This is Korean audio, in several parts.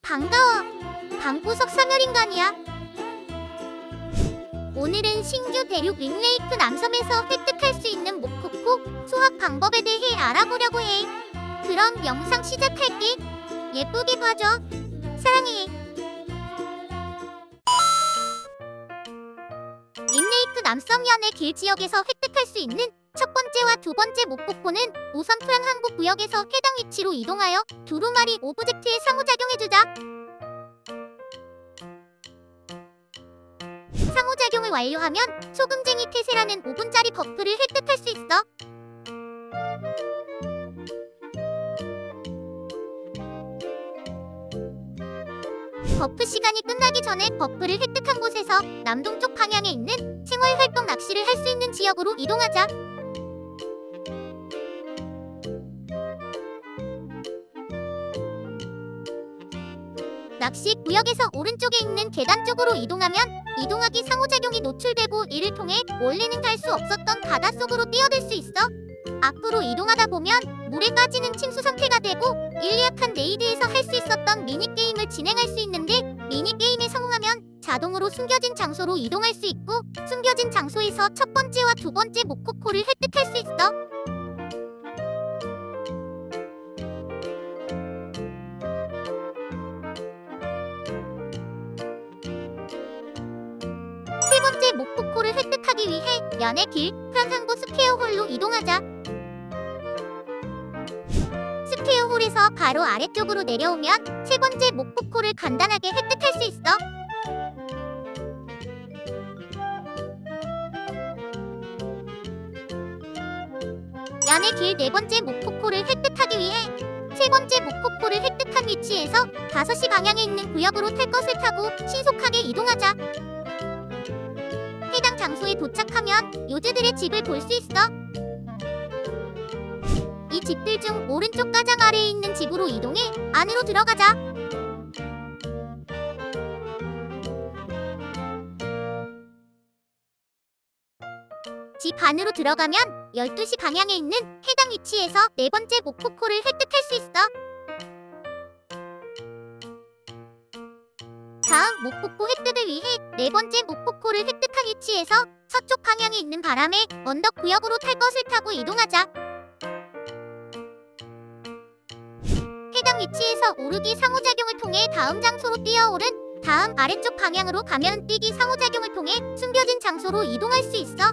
반가워. 방구석 사멸인간이야. 오늘은 신규 대륙 링레이크 남섬에서 획득할 수 있는 모코코 수확 방법에 대해 알아보려고 해. 그럼 영상 시작할게. 예쁘게 봐줘. 사랑해. 링레이크 남섬연의 길 지역에서 획득할 수 있는 첫 번째와 두 번째 모코코는 우선 프랑 항구 구역에서 해당 위치로 이동하여 두루마리 오브젝트에 상호작용해주자. 상호작용을 완료하면 소금쟁이 태세라는 5분짜리 버프를 획득할 수 있어. 버프 시간이 끝나기 전에 버프를 획득한 곳에서 남동쪽 방향에 있는 생활활동 낚시를 할 수 있는 지역으로 이동하자. 낚시 구역에서 오른쪽에 있는 계단 쪽으로 이동하면 이동하기 상호작용이 노출되고 이를 통해 원래는 갈 수 없었던 바닷속으로 뛰어들 수 있어. 앞으로 이동하다 보면 물에 빠지는 침수 상태가 되고 일리약한 레이드에서 할 수 있었던 미니게임을 진행할 수 있는데 미니게임에 성공하면 자동으로 숨겨진 장소로 이동할 수 있고 숨겨진 장소에서 첫 번째와 두 번째 모코코를 획득할 수 있어. 세 번째 모코코를 획득하기 위해 연의 길 프랑 항구 스퀘어홀로 이동하자. 스퀘어홀에서 바로 아래쪽으로 내려오면 세 번째 모코코를 간단하게 획득할 수 있어. 연의 길 네 번째 모코코를 획득하기 위해 세 번째 모코코를 획득한 위치에서 5시 방향에 있는 구역으로 탈 것을 타고 신속하게 이동하자. 해당 장소에 도착하면 요즈들의 집을 볼 수 있어. 이 집들 중 오른쪽 가장 아래에 있는 집으로 이동해 안으로 들어가자. 집 안으로 들어가면 12시 방향에 있는 해당 위치에서 네 번째 모코코를 획득할 수 있어. 다음 모코코 획득을 위해 네 번째 모코코를 획득한 위치에서 서쪽 방향에 있는 바람의 언덕 구역으로 탈 것을 타고 이동하자. 해당 위치에서 오르기 상호작용을 통해 다음 장소로 뛰어오른 다음 아래쪽 방향으로 가면 뛰기 상호작용을 통해 숨겨진 장소로 이동할 수 있어.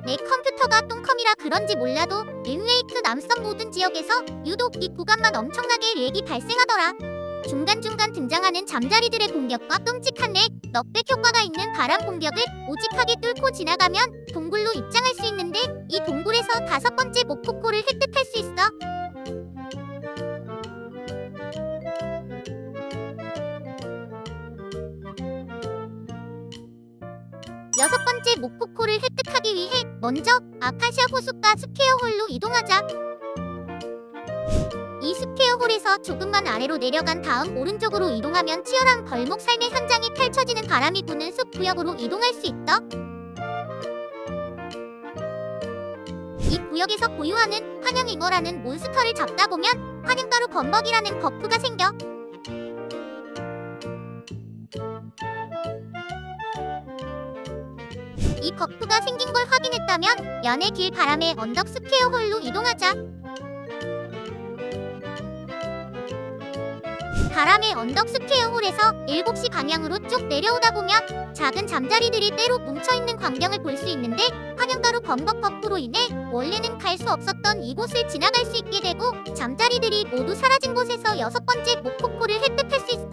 내 컴퓨터가 똥컴이라 그런지 몰라도 링레이크 남섬 모든 지역에서 유독 이 구간만 엄청나게 렉이 발생하더라. 중간중간 등장하는 잠자리들의 공격과 끔찍한 렉, 넉백 효과가 있는 바람 공격을 오직하게 뚫고 지나가면 동굴로 입장할 수 있는데 이 동굴에서 5번째 모코코를 획득할 수 있어. 여섯 번째 모코코를 획득하기 위해 먼저 아카시아 호숫가 스퀘어홀로 이동하자. 이 스퀘어홀에서 조금만 아래로 내려간 다음 오른쪽으로 이동하면 치열한 벌목 삶의 현장이 펼쳐지는 바람이 부는 숲 구역으로 이동할 수 있어. 이 구역에서 보유하는 환영잉어라는 몬스터를 잡다 보면 환영가루 범벅이라는 버프가 생겨. 이 버프가 생긴 걸 확인했다면 연의 길 바람의 언덕 스퀘어홀로 이동하자. 바람의 언덕 스퀘어홀에서 7시 방향으로 쭉 내려오다 보면 작은 잠자리들이 때로 뭉쳐있는 광경을 볼 수 있는데 환영가루 범벅 버프로 인해 원래는 갈 수 없었던 이곳을 지나갈 수 있게 되고 잠자리들이 모두 사라진 곳에서 6번째 모코코를 획득할 수 있어.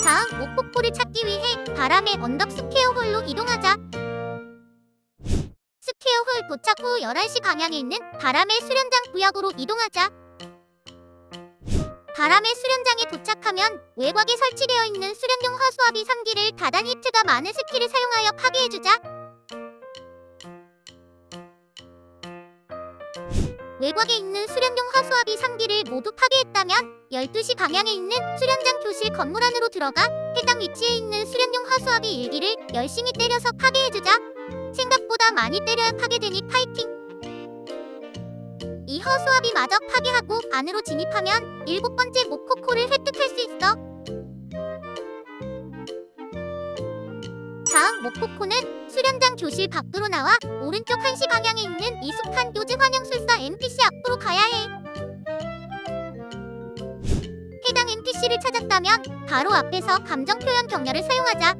다음 모코코를 찾기 위해 바람의 언덕 스퀘어홀로 이동하자. 스퀘어홀 도착 후 11시 방향에 있는 바람의 수련장 구역으로 이동하자. 바람의 수련장에 도착하면 외곽에 설치되어 있는 수련용 화수압이 3기를 다단 히트가 많은 스킬을 사용하여 파괴해주자. 외곽에 있는 수련용 화수압이 3기를 모두 파괴했다면 12시 방향에 있는 수련장 교실 건물 안으로 들어가 해당 위치에 있는 수련용 화수압이 1기를 열심히 때려서 파괴해주자. 생각보다 많이 때려야 파괴되니 파이팅! 이 허수아비 마저 파괴하고 안으로 진입하면 7번째 모코코를 획득할 수 있어. 다음 모코코는 수련장 교실 밖으로 나와 오른쪽 1시 방향에 있는 미숙한 요즈 환영술사 NPC 앞으로 가야 해. 해당 NPC를 찾았다면 바로 앞에서 감정 표현 격려를 사용하자.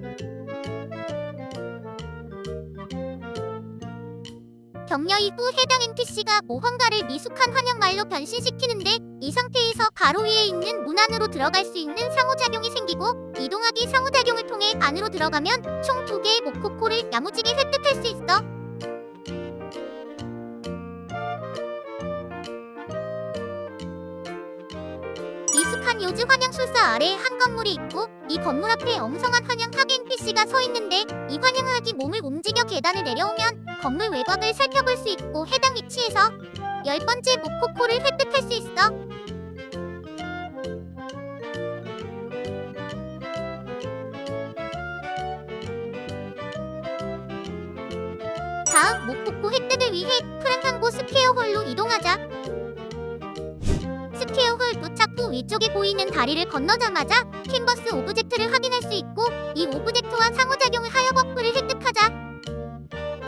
격려 이후 해당 NPC가 모험가를 미숙한 환영말로 변신시키는데 이 상태에서 바로 위에 있는 문 안으로 들어갈 수 있는 상호작용이 생기고 이동하기 상호작용을 통해 안으로 들어가면 총 2개의 모코코를 야무지게 획득할 수 있어. 미숙한 요즈 환영술사 아래에 한 건물이 있고 이 건물 앞에 엉성한 환영하기 NPC가 서 있는데 이 환영하기 몸을 움직여 계단을 내려오면 건물 외곽을 살펴볼 수 있고 해당 위치에서 10번째 모코코를 획득할 수 있어. 다음 모코코 획득을 위해 프랑항고 스퀘어홀로 이동하자. 스퀘어홀 도착 후 위쪽에 보이는 다리를 건너자마자 캔버스 오브젝트를 확인할 수 있고 이 오브젝트와 상호작용을 하여 버프를 획득하자.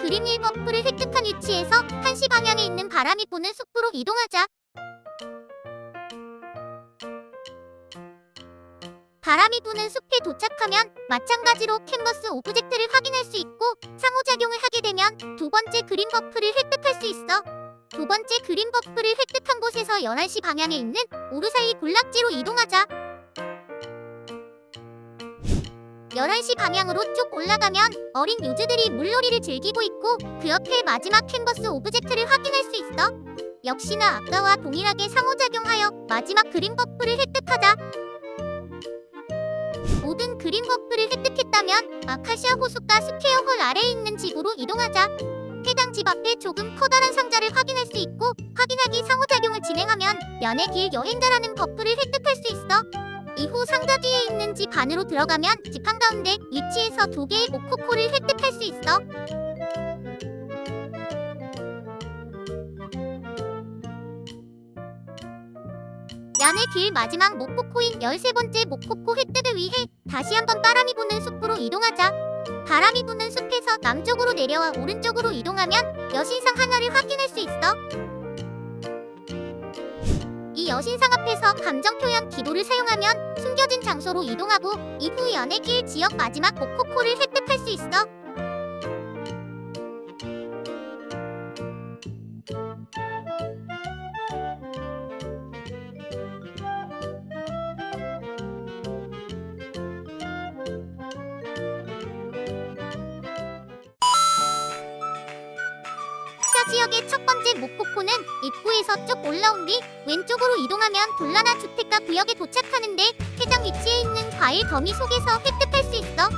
그림 1 버프를 획득한 위치에서 1시 방향에 있는 바람이 부는 숲으로 이동하자. 바람이 부는 숲에 도착하면 마찬가지로 캔버스 오브젝트를 확인할 수 있고 상호작용을 하게 되면 2번째 그림 버프를 획득할 수 있어. 2번째 그림 버프를 획득한 곳에서 11시 방향에 있는 오르사이 군락지로 이동하자. 11시 방향으로 쭉 올라가면 어린 요즈들이 물놀이를 즐기고 있고 그 옆에 마지막 캔버스 오브젝트를 확인할 수 있어. 역시나 아까와 동일하게 상호작용하여 마지막 그림 버프를 획득하자. 모든 그림 버프를 획득했다면 아카시아 호숫가 스퀘어홀 아래에 있는 집으로 이동하자. 해당 집 앞에 조금 커다란 상자를 확인할 수 있고 확인하기 상호작용을 진행하면 연의 길 여행자라는 버프를 획득할 수 있어. 이후 상자 뒤에 있는 집 안으로 들어가면 집 한가운데 위치에서 2개의 모코코를 획득할 수 있어. 연의 길 마지막 모코코인 13번째 모코코 획득을 위해 다시 한번 바람이 부는 숲으로 이동하자. 바람이 부는 숲에서 남쪽으로 내려와 오른쪽으로 이동하면 여신상 하나를 확인할 수 있어. 이 여신상 앞에서 감정 표현 기도를 사용하면 숨겨진 장소로 이동하고 이후 연의 길 지역 마지막 모코코를 획득할 수 있어. 지역의 첫 번째 모코코는 입구에서 쭉 올라온 뒤 왼쪽으로 이동하면 돌라나 주택가 구역에 도착하는데 해당 위치에 있는 과일 더미 속에서 획득할 수 있어.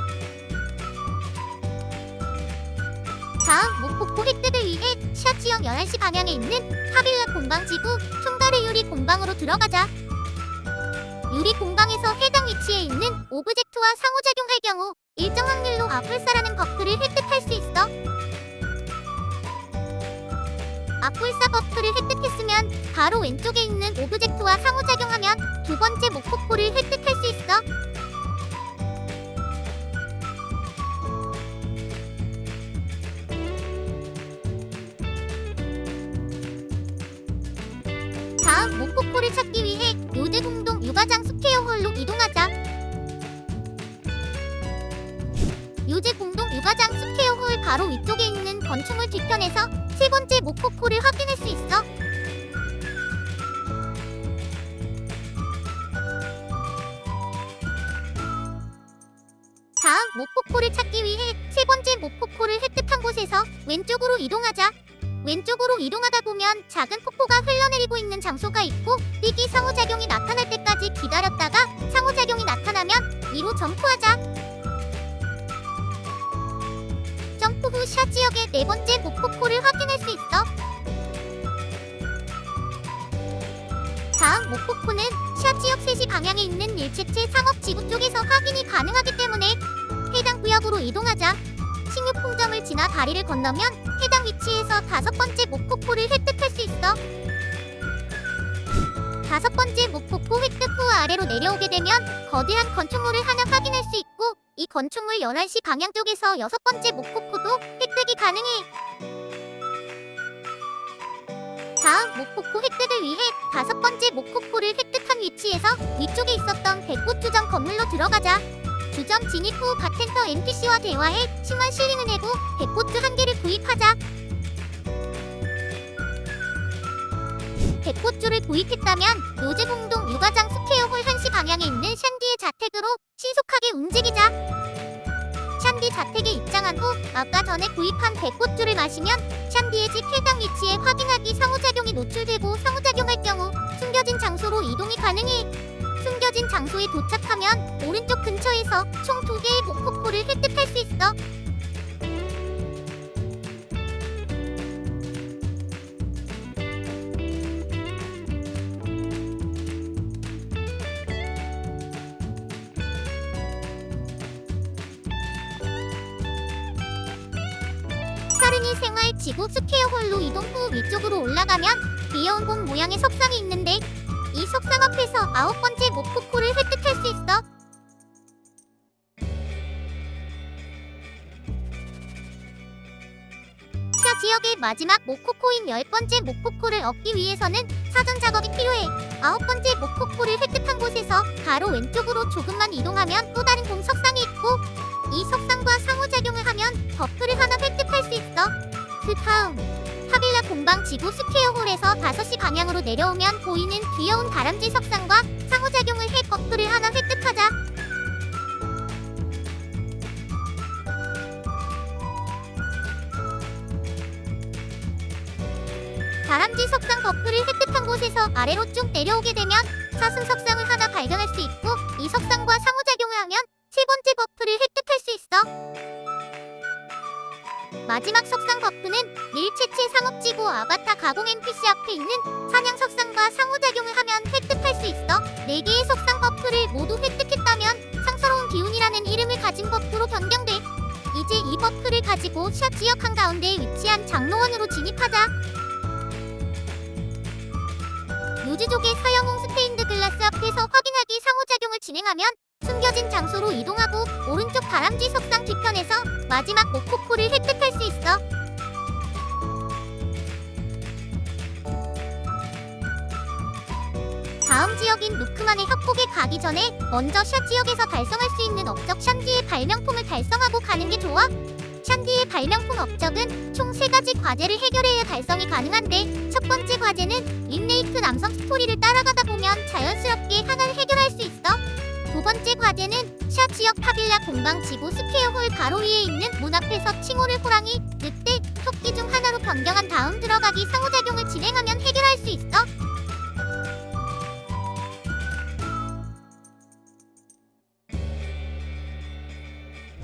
다음 모코코 획득을 위해 샤 지역 11시 방향에 있는 하빌라 공방 지구 퉁가르 유리 공방으로 들어가자. 유리 공방에서 해당 위치에 있는 오브젝트와 상호작용할 경우 일정 확률로 아뿔사라는 버프를 획득할 수 있어. 아뿔사 버프를 획득했으면 바로 왼쪽에 있는 오브젝트와 상호작용하면 2번째 모코코를 획득할 수 있어. 다음 모코코를 찾기 위해 요드 공동 육아장 스퀘어홀로 이동하자. 요즈 공동 육아장 스퀘어홀 바로 위쪽에 있는 건축물 뒤편에서 3번째 모코코를 확인할 수 있어. 다음 모코코를 찾기 위해 3번째 모코코를 획득한 곳에서 왼쪽으로 이동하자. 왼쪽으로 이동하다 보면 작은 폭포가 흘러내리고 있는 장소가 있고 뛰기 상호작용이 나타날 때까지 기다렸다가 상호작용이 나타나면 위로 점프하자. 점프 후 샤 지역의 4번째 모코코를 확인할 수 있어. 다음 모코코는 샤 지역 3시 방향에 있는 일체체 상업지구 쪽에서 확인이 가능하기 때문에 해당 구역으로 이동하자. 식료품점을 지나 다리를 건너면 해당 위치에서 5번째 모코코를 획득할 수 있어. 번째 목폭포 획득 후 아래로 내려오게 되면 거대한 건축물을 하나 확인할 수 있고, 이 건축물 11시 방향 쪽에서 여섯 번째 목폭포도 획득이 가능해. 다음 목폭포 획득을 위해 다섯 번째 목폭포를 획득한 위치에서 위쪽에 있었던 백꽃 주점 건물로 들어가자. 주점 진입 후 바텐더 NPC와 대화해 10만 실링을 내고 백꽃주 한 개를 구입하자. 백꽃주를 구입했다면 요제공동 육아장 스퀘어홀 1시 방향에 있는 샨디의 자택으로 신속하게 움직이자. 샨디 자택에 입장한 후 아까 전에 구입한 백꽃주를 마시면 샨디의 집 해당 위치에 확인하기 상호작용이 노출되고, 상호작용할 경우 숨겨진 장소로 이동이 가능해. 숨겨진 장소에 도착하면 오른쪽 근처에서 총 2개의 목폭포를 획득할 수 있어. 사르니 생활 지구 스퀘어홀로 이동 후 위쪽으로 올라가면 귀여운 곰 모양의 석상이 있는데, 이 석상 앞에서 9번째 목폭포를 획득할 수 있어. 샤 지역의 마지막 목폭포인 10번째 목폭포를 얻기 위해서는 사전 작업이 필요해. 9번째 목폭포를 획득한 곳에서 바로 왼쪽으로 조금만 이동하면 또 다른 곰 석상이 있고, 이 석상과 상호작용을 하면 버프를 하나 획득할 수 있어. 그 다음 파빌라 공방 지구 스퀘어홀에서 5시 방향으로 내려오면 보이는 귀여운 다람쥐 석상과 상호작용을 해 버프를 하나 획득하자. 다람쥐 석상 버프를 획득한 곳에서 아래로 쭉 내려오게 되면 사슴 석상을 하나 발견할 수 있고, 이 석상과 상호작용을 하면 세 번째 버프를 획득할 수 있어. 마지막 석상 버프는 밀체체 상업지구 아바타 가공 NPC 앞에 있는 사냥 석상과 상호작용을 하면 획득할 수 있어. 4개의 석상 버프를 모두 획득했다면 상서로운 기운이라는 이름을 가진 버프로 변경돼. 이제 이 버프를 가지고 샤 지역 한가운데에 위치한 장로원으로 진입하자. 요지족의 서영웅 스테인드 글라스 앞에서 확인하기 상호작용을 진행하면 숨겨진 장소로 이동하고 오른쪽 다람쥐 석상 뒤편에서 마지막 목폭포를 획득할 수 있어. 다음 지역인 누크만의 협곡에 가기 전에 먼저 샤 지역에서 달성할 수 있는 업적 샨디의 발명품을 달성하고 가는 게 좋아. 샨디의 발명품 업적은 총 3가지 과제를 해결해야 달성이 가능한데, 첫 번째 과제는 림레이크 남성 스토리를 따라가다 보면 자연스럽게 하나를 해결할 수 있어. 두 번째 과제는 샤 지역 파빌라 공방 지구 스퀘어홀 바로 위에 있는 문 앞에서 칭호를 호랑이, 늑대, 토끼 중 하나로 변경한 다음 들어가기 상호작용을 진행하면 해결할 수 있어.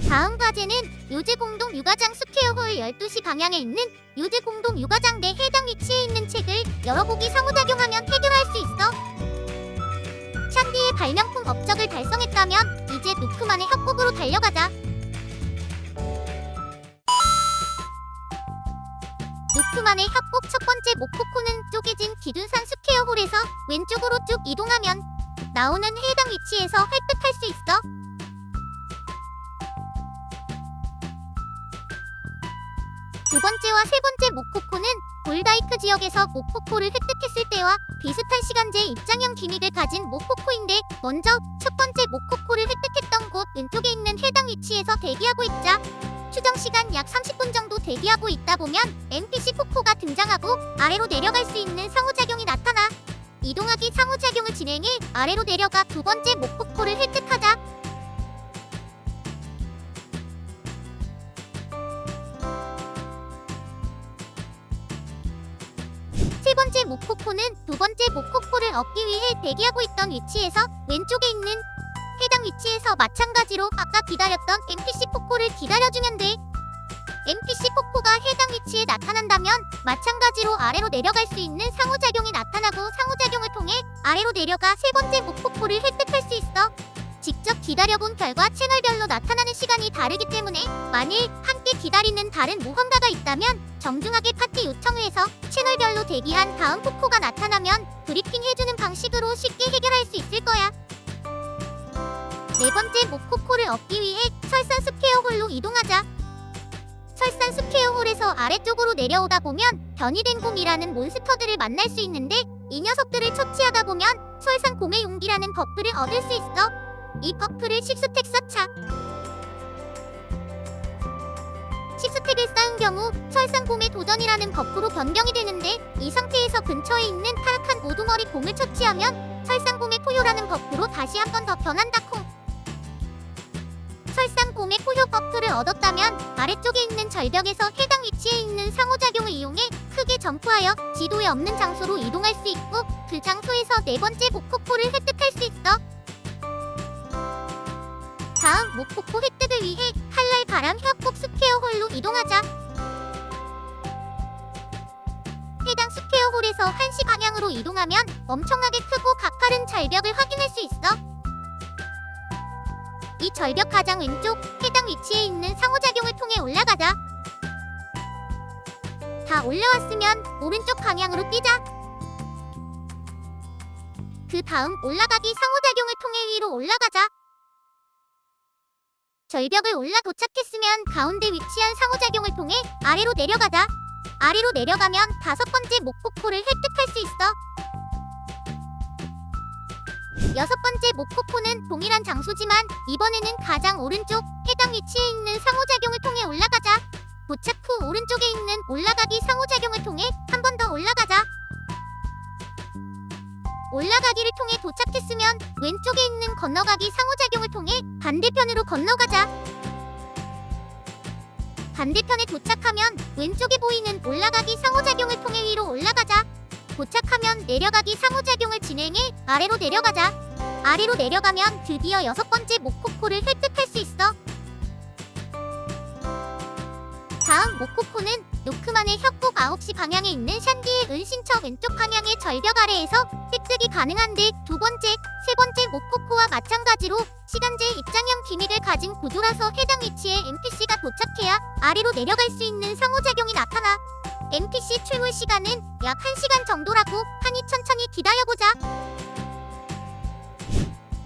다음 과제는 요제공동 육아장 스퀘어홀 12시 방향에 있는 요제공동 육아장 내 해당 위치에 있는 책을 열어보기 상호작용하면 해결할 수 있어. 샨디의 발명품 업적을 달성했다면 이제 누크만의 협곡으로 달려가자. 누크만의 협곡 첫 번째 목폭포는 쪼개진 기둔산 스퀘어홀에서 왼쪽으로 쭉 이동하면 나오는 해당 위치에서 획득할 수 있어. 두 번째와 세 번째 목폭포는 볼다이크 지역에서 목폭포를 획득했을 때와 비슷한 시간제 입장형 기믹을 가진 목폭포인데, 먼저 첫 번째 목폭포를 획득했던 곳 왼쪽에 있는 해당 위치에서 대기하고 있자. 추정 시간 약 30분 정도 대기하고 있다 보면 NPC 폭포가 등장하고 아래로 내려갈 수 있는 상호작용이 나타나. 이동하기 상호작용을 진행해 아래로 내려가 두 번째 목폭포를 획득하자. 세 번째 목폭포는 두 번째 목폭포를 얻기 위해 대기하고 있던 위치에서 왼쪽에 있는 해당 위치에서 마찬가지로 아까 기다렸던 NPC 폭포를 기다려주면 돼. NPC 폭포가 해당 위치에 나타난다면 마찬가지로 아래로 내려갈 수 있는 상호작용이 나타나고, 상호작용을 통해 아래로 내려가 세 번째 목폭포를 획득할 수 있어. 직접 기다려본 결과 채널별로 나타나는 시간이 다르기 때문에 만일 함께 기다리는 다른 모험가가 있다면 정중하게 파티 요청을 해서 채널별로 대기한 다음 포코가 나타나면 브리핑 해주는 방식으로 쉽게 해결할 수 있을 거야. 네 번째 모코코를 얻기 위해 설산 스퀘어홀로 이동하자. 설산 스퀘어홀에서 아래쪽으로 내려오다 보면 변이된 곰이라는 몬스터들을 만날 수 있는데 이 녀석들을 처치하다 보면 설산 곰의 용기라는 버프를 얻을 수 있어. 이 버프를 10스택 쌓자. 10스택을 쌓은 경우 설산 곰의 도전이라는 버프로 변경이 되는데 이 상태에서 근처에 있는 타락한 오두머리 곰을 처치하면 설산 곰의 포효라는 버프로 다시 한 번 더 변한다 콩. 설산 곰의 포효 버프를 얻었다면 아래쪽에 있는 절벽에서 해당 위치에 있는 상호작용을 이용해 크게 점프하여 지도에 없는 장소로 이동할 수 있고 그 장소에서 네 번째 모코코를 획득할 수 있어. 다음 모코코 획득을 위해 칼날 바람 협곡 스퀘어홀로 이동하자. 해당 스퀘어홀에서 한시 방향으로 이동하면 엄청나게 크고 가파른 절벽을 확인할 수 있어. 이 절벽 가장 왼쪽 해당 위치에 있는 상호작용을 통해 올라가자. 다 올라왔으면 오른쪽 방향으로 뛰자. 그 다음 올라가기 상호작용을 통해 위로 올라가자. 절벽을 올라 도착했으면 가운데 위치한 상호작용을 통해 아래로 내려가자. 아래로 내려가면 다섯 번째 모코코를 획득할 수 있어. 여섯 번째 모코코는 동일한 장소지만 이번에는 가장 오른쪽 해당 위치에 있는 상호작용을 통해 올라가자. 도착 후 오른쪽에 있는 올라가기 상호작용을 통해 한 번 더 올라가자. 올라가기를 통해 도착했으면 왼쪽에 있는 건너가기 상호작용을 통해 반대편으로 건너가자. 반대편에 도착하면 왼쪽에 보이는 올라가기 상호작용을 통해 위로 올라가자. 도착하면 내려가기 상호작용을 진행해 아래로 내려가자. 아래로 내려가면 드디어 여섯 번째 모코코를 획득할 수 있어. 다음 모코코는 노크만의 협곡 9시 방향에 있는 샨디의 은신처 왼쪽 방향의 절벽 아래에서 획득이 가능한데 두 번째, 세 번째 모코코와 마찬가지로 시간제 입장형 기믹을 가진 구조라서 해당 위치에 NPC가 도착해야 아래로 내려갈 수 있는 상호작용이 나타나. NPC 출몰 시간은 약 1시간 정도라고 하니 천천히 기다려보자.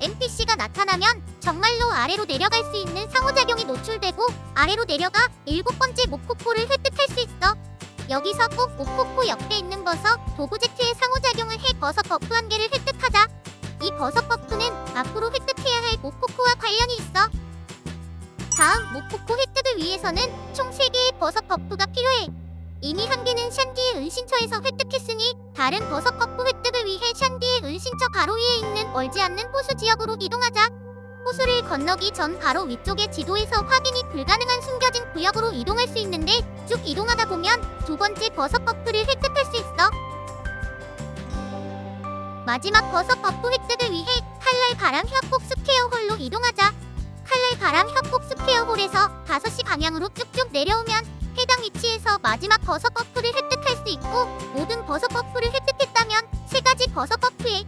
NPC가 나타나면 정말로 아래로 내려갈 수 있는 상호작용이 노출되고 아래로 내려가 일곱 번째 모코코를 획득할 수 있어. 여기서 꼭 모코코 옆에 있는 버섯, 도브제트의 상호작용을 해 버섯 버프 한 개를 획득하자. 이 버섯 버프는 앞으로 획득해야 할 모코코와 관련이 있어. 다음 모코코 획득을 위해서는 총 3개의 버섯 버프가 필요해. 이미 한 개는 샨디의 은신처에서 획득했으니 다른 버섯 버프 획득을 위해 샨디의 은신처 바로 위에 있는 멀지 않는 호수 지역으로 이동하자. 호수를 건너기 전 바로 위쪽의 지도에서 확인이 불가능한 숨겨진 구역으로 이동할 수 있는데 쭉 이동하다 보면 두 번째 버섯 버프를 획득할 수 있어. 마지막 버섯 버프 획득을 위해 칼날 바람 협곡 스퀘어홀로 이동하자. 칼날 바람 협곡 스퀘어홀에서 5시 방향으로 쭉쭉 내려오면 해당 위치에서 마지막 버섯 버프를 획득할 수 있고 모든 버섯 버프를 획득했다면 3가지 버섯 버프의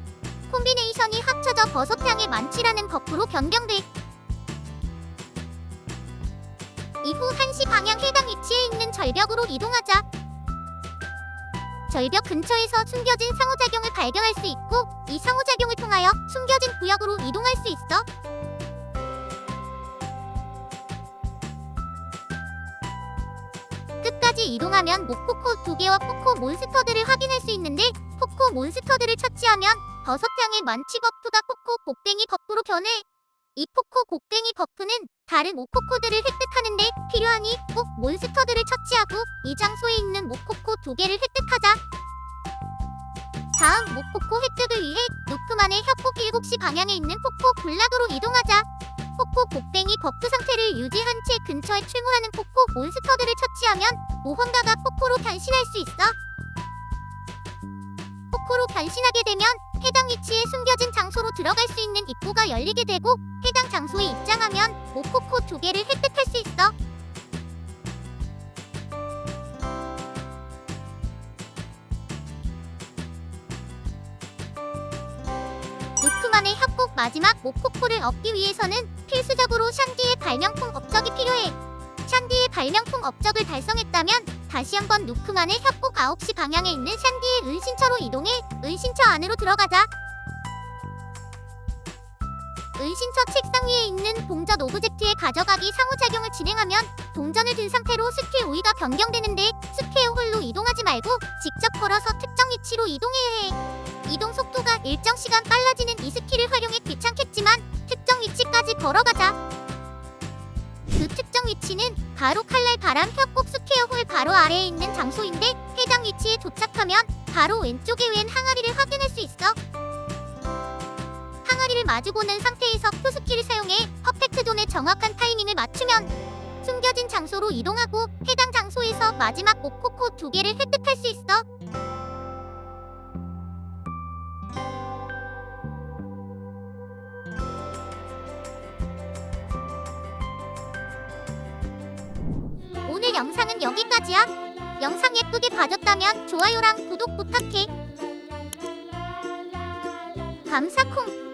콤비네이션이 합쳐져 버섯향의 만취라는 버프로 변경돼. 이후 1시 방향 해당 위치에 있는 절벽으로 이동하자. 절벽 근처에서 숨겨진 상호작용을 발견할 수 있고 이 상호작용을 통하여 숨겨진 구역으로 이동할 수 있어. 끝까지 이동하면 모코코 2개와 포코 몬스터들을 확인할 수 있는데 포코 몬스터들을 처치하면 버섯향의 만취 버프가 포코 곡괭이 버프로 변해. 이 포코 곡괭이 버프는 다른 모코코들을 획득하는데 필요하니 꼭 몬스터들을 처치하고 이 장소에 있는 모코코 2개를 획득하자. 다음 모코코 획득을 위해 노크만의 협곡 7시 방향에 있는 포코 군락으로 이동하자. 포코 곡괭이 버프 상태를 유지한 채 근처에 출몰하는 포코 몬스터들을 처치하면 모험가가 포코로 변신할 수 있어. 포코로 변신하게 되면 해당 위치에 숨겨진 장소로 들어갈 수 있는 입구가 열리게 되고 해당 장소에 입장하면 모코코 2개를 획득할 수 있어. 노크만의 6분간의 협곡 마지막 모코코를 얻기 위해서는 필수적으로 샨디의 발명품 업적이 필요해. 샨디의 발명품 업적을 달성했다면 다시 한번 누크만의 협곡 9시 방향에 있는 샨디의 은신처로 이동해 은신처 안으로 들어가자. 은신처 책상 위에 있는 동전 오브젝트의 가져가기 상호작용을 진행하면 동전을 든 상태로 스킬 우위가 변경되는데 스퀘어 홀로 이동하지 말고 직접 걸어서 특정 위치로 이동해야 해. 이동 속도가 일정 시간 빨라지는 이 스킬을 활용해 귀찮겠지만 특정 위치까지 걸어가자. 그 특정 위치는 바로 칼날 바람 협곡 스퀘어 홀 바로 아래에 있는 장소인데 해당 위치에 도착하면 바로 왼쪽에 웬 항아리를 확인할 수 있어. 항아리를 마주보는 상태에서 표 스킬을 사용해 퍼펙트 존의 정확한 타이밍을 맞추면 숨겨진 장소로 이동하고 해당 장소에서 마지막 모코코 2개를 획득할 수 있어. 오늘 영상은 여기까지야. 영상 예쁘게 봐줬다면 좋아요랑 구독 부탁해. 감사콩.